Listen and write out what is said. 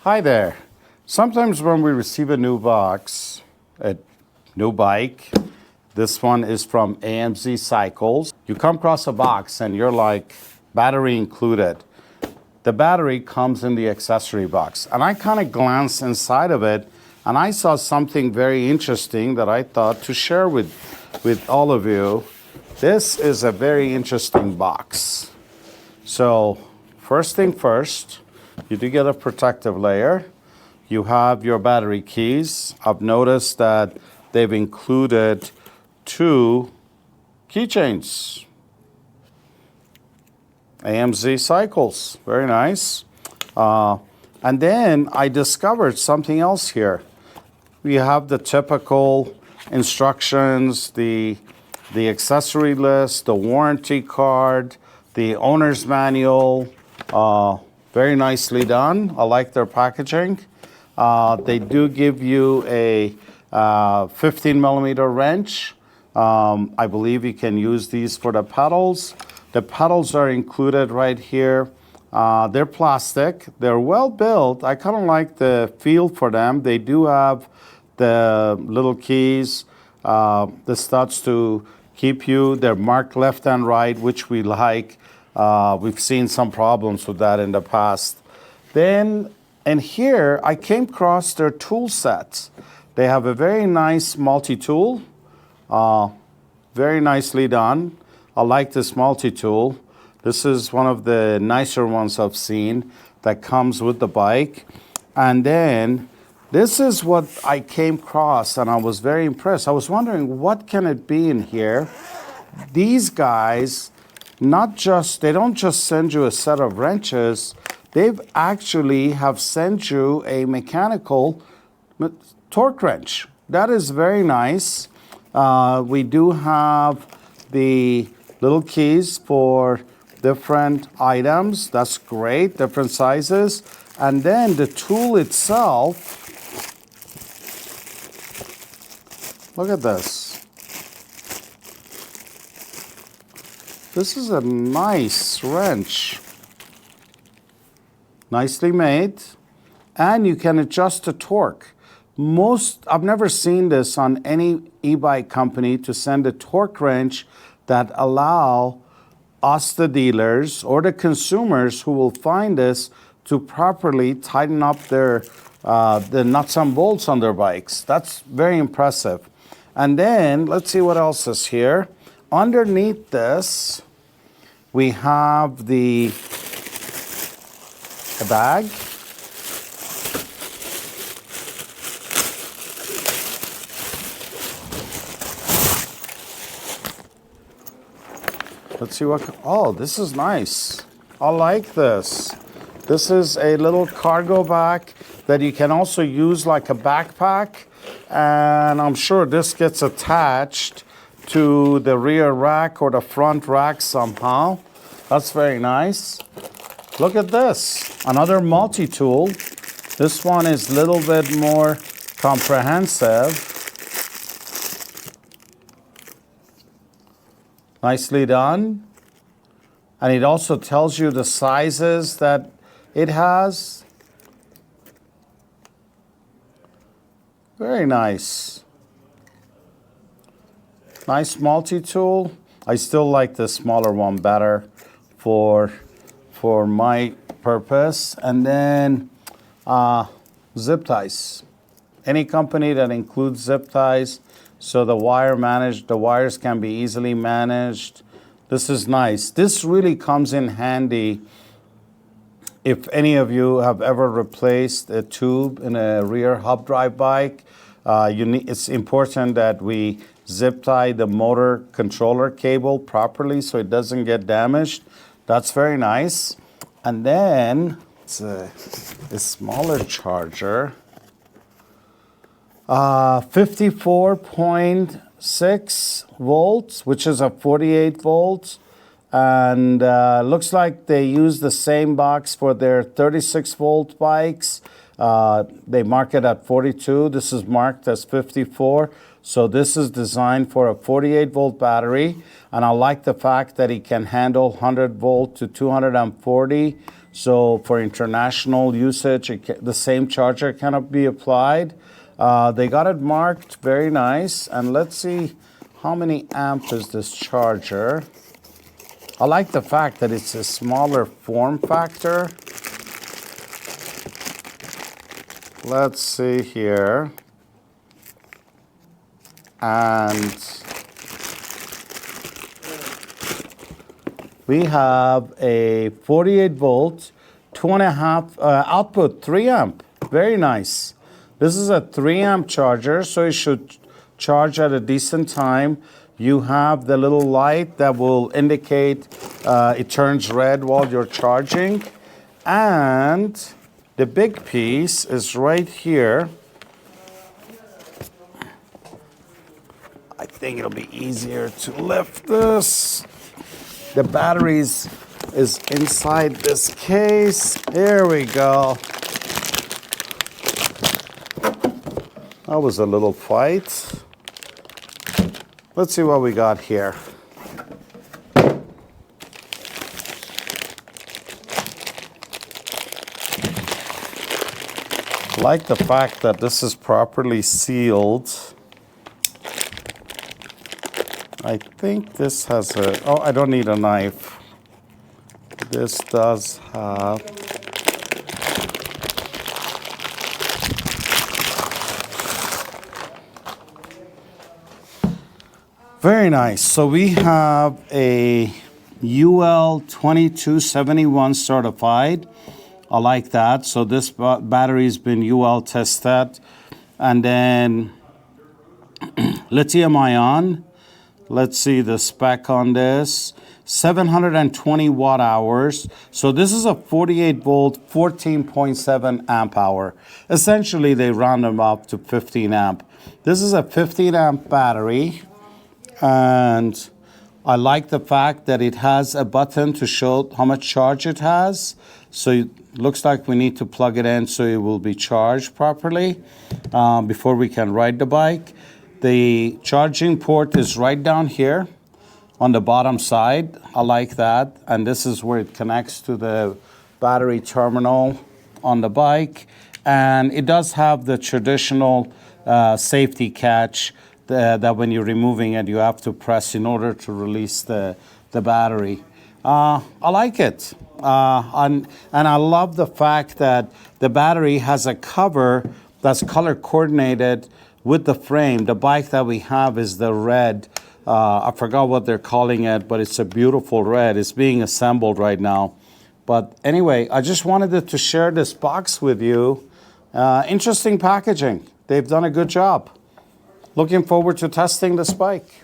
Hi there. Sometimes when we receive a new box, a new bike, this one is from AMZcycles. You come across a box and you're like, battery included. The battery comes in the accessory box. And I kind of glanced inside of it and I saw something very interesting that I thought to share with all of you. This is a very interesting box. So first thing first, you do get a protective layer. You have your battery keys. I've noticed that they've included 2 keychains. AMZcycles, very nice. And then I discovered something else here. We have the typical instructions, the accessory list, the warranty card, the owner's manual. Very nicely done. I like their packaging. They do give you a 15mm wrench. I believe you can use these for the pedals. The pedals are included right here. They're plastic. They're well built. I kind of like the feel for them. They do have the little keys, the studs to keep you. They're marked left and right, which we like. We've seen some problems with that in the past. Then, and here I came across their tool sets. They have a very nice multi-tool, very nicely done. I like this multi-tool. This is one of the nicer ones I've seen that comes with the bike. And then this is what I came across and I was very impressed. I was wondering what can it be in here. These guys, they don't just send you a set of wrenches, they've actually have sent you a mechanical torque wrench. That is very nice. We do have the little keys for different items. That's great, different sizes. And then the tool itself, look at this. This is a nice wrench. Nicely made. And you can adjust the torque. I've never seen this on any e-bike company to send a torque wrench that allow us, the dealers, or the consumers who will find this to properly tighten up their the nuts and bolts on their bikes. That's very impressive. And then let's see what else is here. Underneath this, we have the bag. Let's see oh, this is nice. I like this. This is a little cargo bag that you can also use like a backpack. And I'm sure this gets attached to the rear rack or the front rack somehow. That's very nice. Look at this, another multi-tool. This one is a little bit more comprehensive. Nicely done. And it also tells you the sizes that it has. Very nice. Nice multi-tool. I still like the smaller one better for my purpose. And then zip ties. Any company that includes zip ties, so the wires can be easily managed. This is nice. This really comes in handy if any of you have ever replaced a tube in a rear hub drive bike. It's important that we zip tie the motor controller cable properly so it doesn't get damaged. That's very nice. And then it's a smaller charger. 54.6 volts, which is a 48 volts. And looks like they use the same box for their 36 volt bikes. They mark it at 42. This is marked as 54. So this is designed for a 48 volt battery. And I like the fact that it can handle 100 volt to 240. So for international usage, the same charger cannot be applied. They got it marked very nice. And let's see how many amps is this charger. I like the fact that it's a smaller form factor. Let's see here. And we have a 48 volt, 2.5 output, 3 amp. Very nice. This is a 3 amp charger, so it should charge at a decent time. You have the little light that will indicate it turns red while you're charging. And the big piece is right here. I think it'll be easier to lift this. The batteries is inside this case. Here we go. That was a little fight. Let's see what we got here. Like the fact that this is properly sealed. I think this has a, oh, I don't need a knife. This does have, very nice. So we have a UL 2271 certified. I like that. So this battery's been UL tested. And then lithium ion. Let's see the spec on this. 720 watt hours. So this is a 48 volt, 14.7 amp hour. Essentially, they round them up to 15 amp. This is a 15 amp battery. And I like the fact that it has a button to show how much charge it has. So it looks like we need to plug it in so it will be charged properly before we can ride the bike. The charging port is right down here on the bottom side. I like that. And this is where it connects to the battery terminal on the bike. And it does have the traditional safety catch that when you're removing it, you have to press in order to release the battery. I like it. And I love the fact that the battery has a cover that's color coordinated with the frame. The bike that we have is the red. I forgot what they're calling it, but it's a beautiful red. It's being assembled right now. But anyway, I just wanted to share this box with you. Interesting packaging. They've done a good job. Looking forward to testing this bike.